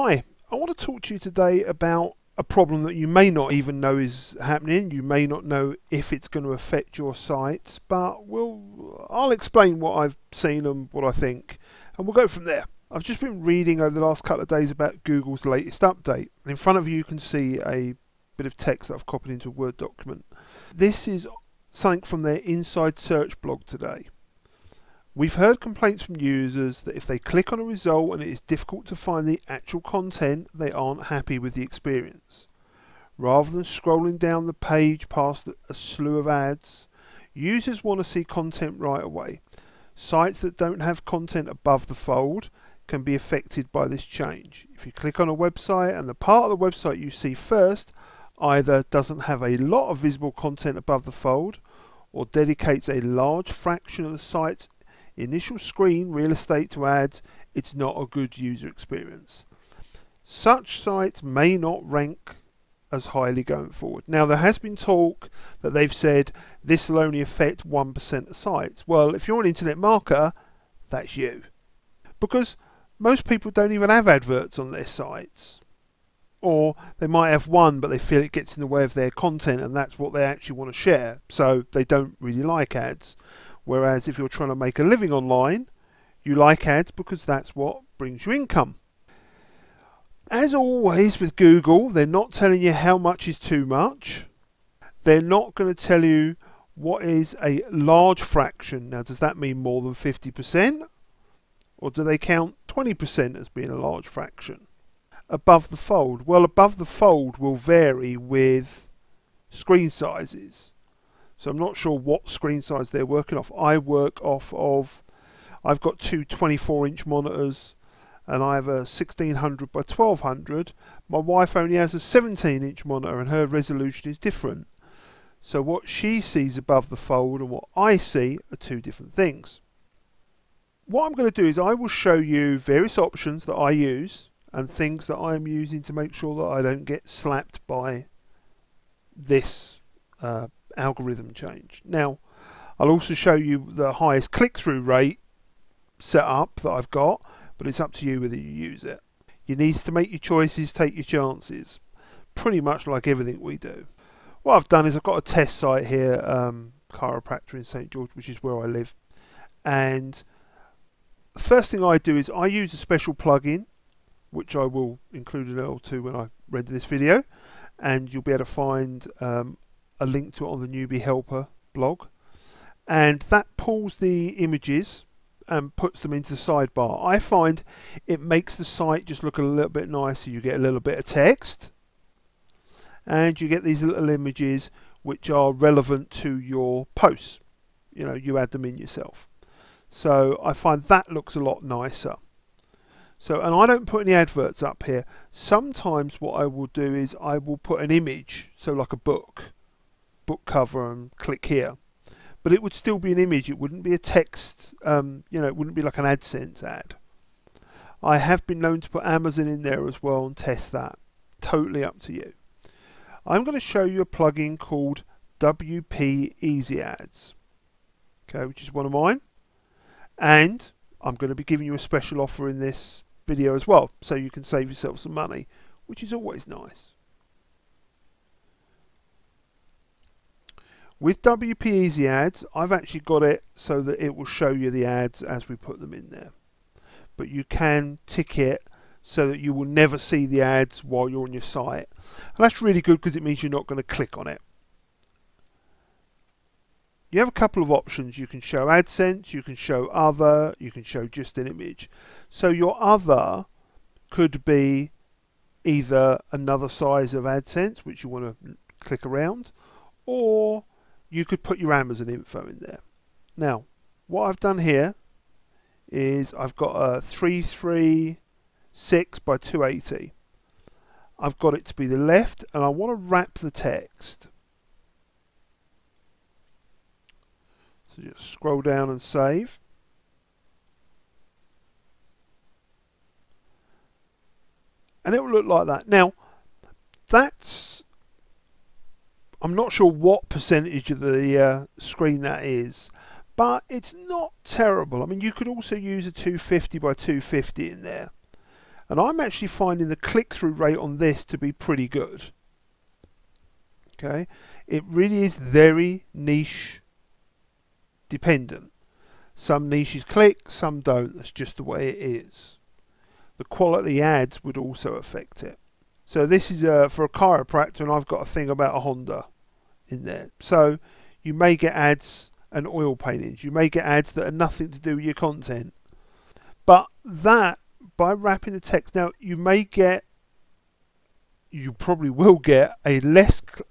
Hi, I want to talk to you today about a problem that you may not even know is happening. You may not know if it's going to affect your site, but I'll explain what I've seen and what I think, and we'll go from there. I've just been reading over the last couple of days about Google's latest update, and in front of you can see a bit of text that I've copied into a Word document. This is something from their Inside Search blog today. We've heard complaints from users that if they click on a result and it is difficult to find the actual content, they aren't happy with the experience. Rather than scrolling down the page past a slew of ads, users want to see content right away. Sites that don't have content above the fold can be affected by this change. If you click on a website and the part of the website you see first either doesn't have a lot of visible content above the fold or dedicates a large fraction of the site's initial screen real estate to ads, it's not a good user experience. Such sites may not rank as highly going forward. Now, there has been talk that they've said this will only affect 1% of sites. Well, if you're an internet marketer, that's you. Because most people don't even have adverts on their sites. Or they might have one, but they feel it gets in the way of their content and that's what they actually want to share. So they don't really like ads. Whereas if you're trying to make a living online, you like ads because that's what brings you income. As always with Google, they're not telling you how much is too much. They're not going to tell you what is a large fraction. Now, does that mean more than 50%? Or do they count 20% as being a large fraction? Above the fold. Well, above the fold will vary with screen sizes. So I'm not sure what screen size they're working off. I work off of, I've got two 24-inch monitors and I have a 1600 by 1200. My wife only has a 17-inch monitor and her resolution is different. So what she sees above the fold and what I see are two different things. What I'm going to do is I will show you various options that I use and things that I'm using to make sure that I don't get slapped by this algorithm change. Now, I'll also show you the highest click-through rate set up that I've got, but it's up to you whether you use it. You need to make your choices, take your chances, pretty much like everything we do. What I've done is I've got a test site here, chiropractor in St George, which is where I live, and the first thing I do is I use a special plugin, which I will include an L2 when I render this video, and you'll be able to find a link to it on the Newbie Helper blog, and that pulls the images and puts them into the sidebar. I find it makes the site just look a little bit nicer. You get a little bit of text and you get these little images which are relevant to your posts. You know, you add them in yourself. So I find that looks a lot nicer. So, and I don't put any adverts up here. Sometimes what I will do is I will put an image, so like a book cover, and click here. But it would still be an image, it wouldn't be a text, you know, it wouldn't be like an AdSense ad. I have been known to put Amazon in there as well and test that. Totally up to you. I'm going to show you a plugin called WP Easy Ads, okay, which is one of mine. And I'm going to be giving you a special offer in this video as well, so you can save yourself some money, which is always nice. With WP Easy Ads, I've actually got it so that it will show you the ads as we put them in there. But you can tick it so that you will never see the ads while you're on your site. And that's really good because it means you're not going to click on it. You have a couple of options. You can show AdSense, you can show other, you can show just an image. So your other could be either another size of AdSense, which you want to click around, or you could put your Amazon info in there. Now, what I've done here is I've got a 336 by 280. I've got it to be the left, and I want to wrap the text. So just scroll down and save. And it will look like that. Now, that's, I'm not sure what percentage of the screen that is, but it's not terrible. I mean, you could also use a 250 by 250 in there. And I'm actually finding the click-through rate on this to be pretty good. Okay, it really is very niche dependent. Some niches click, some don't. That's just the way it is. The quality ads would also affect it. So this is for a chiropractor, and I've got a thing about a Honda in there. So you may get ads and oil paintings. You may get ads that are nothing to do with your content. But that, by wrapping the text, now you probably will get a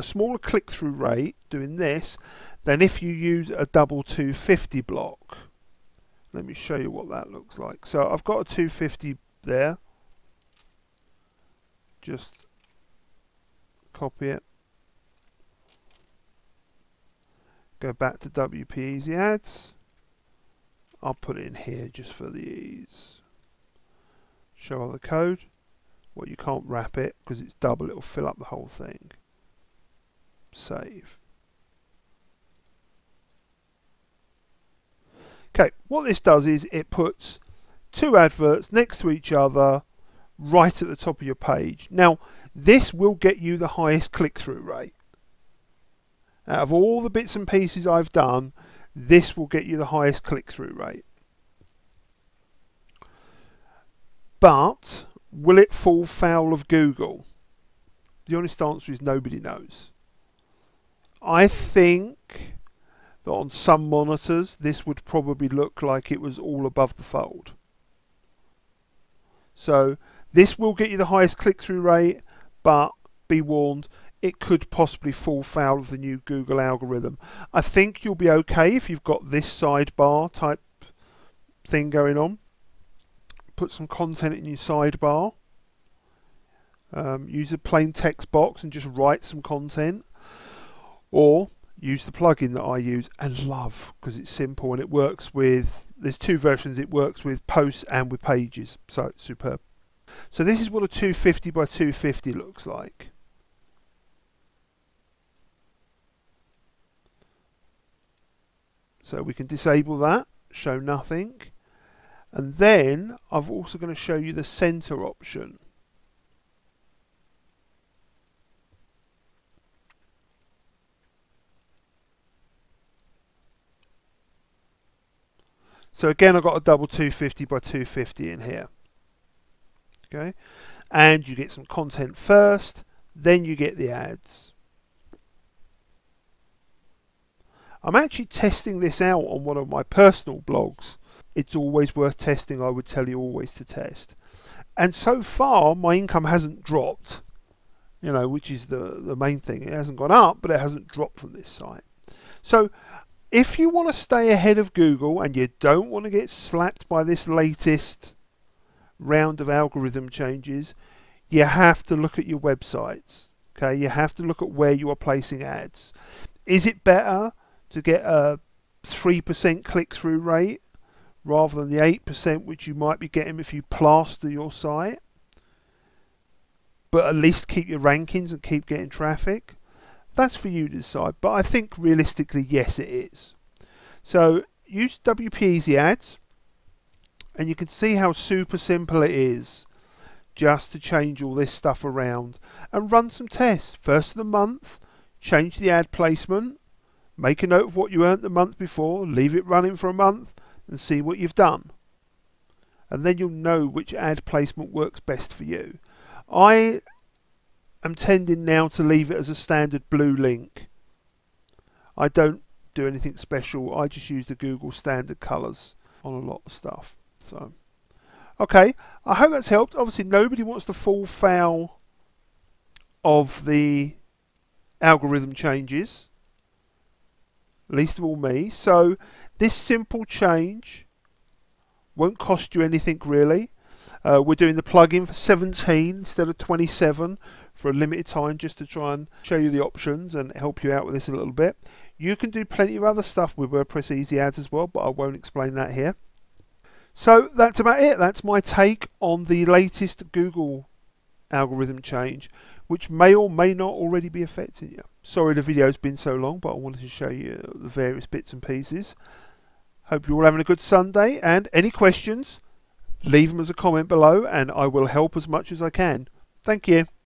smaller click-through rate doing this than if you use a double 250 block. Let me show you what that looks like. So I've got a 250 there. Just copy it. Go back to WP Easy Ads. I'll put it in here just for the ease. Show other code. Well, you can't wrap it because it's double. It'll fill up the whole thing. Save. Okay, what this does is it puts two adverts next to each other right at the top of your page. Now, this will get you the highest click-through rate. Out of all the bits and pieces I've done, this will get you the highest click-through rate. But will it fall foul of Google? The honest answer is nobody knows. I think that on some monitors this would probably look like it was all above the fold. So this will get you the highest click-through rate, but be warned, it could possibly fall foul of the new Google algorithm. I think you'll be okay if you've got this sidebar type thing going on. Put some content in your sidebar. Use a plain text box and just write some content. Or use the plugin that I use and love because it's simple and it works with, there's two versions, it works with posts and with pages, so it's superb. So this is what a 250 by 250 looks like. So we can disable that, show nothing, and then I'm also going to show you the center option. So again, I've got a double 250 by 250 in here. Okay, and you get some content first, then you get the ads. I'm actually testing this out on one of my personal blogs. It's always worth testing. I would tell you always to test. And so far, my income hasn't dropped, you know, which is the main thing. It hasn't gone up, but it hasn't dropped from this site. So if you want to stay ahead of Google and you don't want to get slapped by this latest round of algorithm changes, you have to look at your websites. Okay, you have to look at where you are placing ads. Is it better to get a 3% click-through rate rather than the 8% which you might be getting if you plaster your site, but at least keep your rankings and keep getting traffic? That's for you to decide, but I think realistically, yes, it is. So use WP Easy Ads, and you can see how super simple it is just to change all this stuff around and run some tests. First of the month, change the ad placement, make a note of what you earned the month before, leave it running for a month and see what you've done. And then you'll know which ad placement works best for you. I am tending now to leave it as a standard blue link. I don't do anything special. I just use the Google standard colours on a lot of stuff. So, okay, I hope that's helped. Obviously, nobody wants to fall foul of the algorithm changes, least of all me. So this simple change won't cost you anything really. We're doing the plugin for 17 instead of 27 for a limited time, just to try and show you the options and help you out with this a little bit. You can do plenty of other stuff with WordPress Easy Ads as well, but I won't explain that here. So that's about it. That's my take on the latest Google algorithm change, which may or may not already be affecting you. Sorry the video's been so long, but I wanted to show you the various bits and pieces. Hope you're all having a good Sunday, and any questions, leave them as a comment below and I will help as much as I can. Thank you.